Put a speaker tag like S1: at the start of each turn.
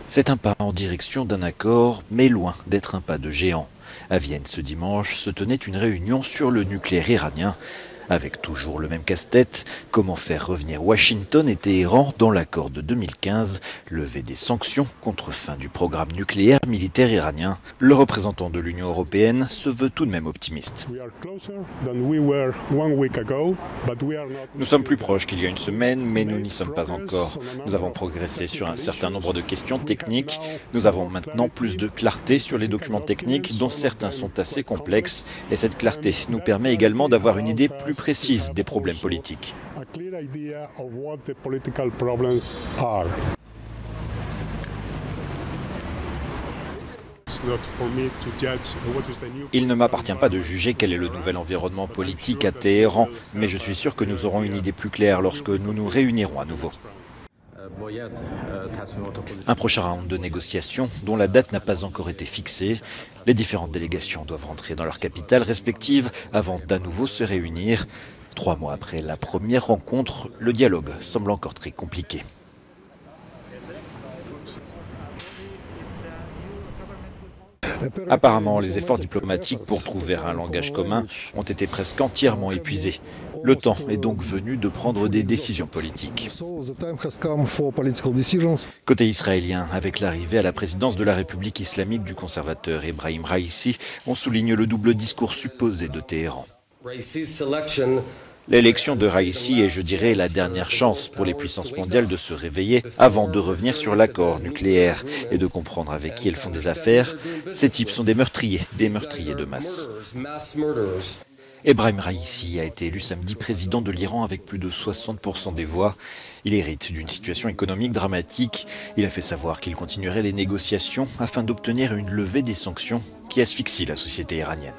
S1: C'est un pas en direction d'un accord, mais loin d'être un pas de géant. À Vienne ce dimanche se tenait une réunion sur le nucléaire iranien, avec toujours le même casse-tête, comment faire revenir Washington et Téhéran dans l'accord de 2015, lever des sanctions contre fin du programme nucléaire militaire iranien. Le représentant de l'Union européenne se veut tout de même optimiste. Nous sommes plus proches qu'il y a une semaine, mais nous n'y sommes pas encore. Nous avons progressé sur un certain nombre de questions techniques. Nous avons maintenant plus de clarté sur les documents techniques, dont certains sont assez complexes, et cette clarté nous permet également d'avoir une idée plus précise des problèmes politiques. Il ne m'appartient pas de juger quel est le nouvel environnement politique à Téhéran, mais je suis sûr que nous aurons une idée plus claire lorsque nous nous réunirons à nouveau. Un prochain round de négociations dont la date n'a pas encore été fixée. Les différentes délégations doivent rentrer dans leurs capitales respectives avant d'à nouveau se réunir. 3 mois après la première rencontre, le dialogue semble encore très compliqué. Apparemment, les efforts diplomatiques pour trouver un langage commun ont été presque entièrement épuisés. Le temps est donc venu de prendre des décisions politiques. Côté israélien, avec l'arrivée à la présidence de la République islamique du conservateur Ebrahim Raïssi, on souligne le double discours supposé de Téhéran. L'élection de Raïssi est, je dirais, la dernière chance pour les puissances mondiales de se réveiller avant de revenir sur l'accord nucléaire et de comprendre avec qui elles font des affaires. Ces types sont des meurtriers de masse. Ebrahim Raïssi a été élu samedi président de l'Iran avec plus de 60% des voix. Il hérite d'une situation économique dramatique. Il a fait savoir qu'il continuerait les négociations afin d'obtenir une levée des sanctions qui asphyxient la société iranienne.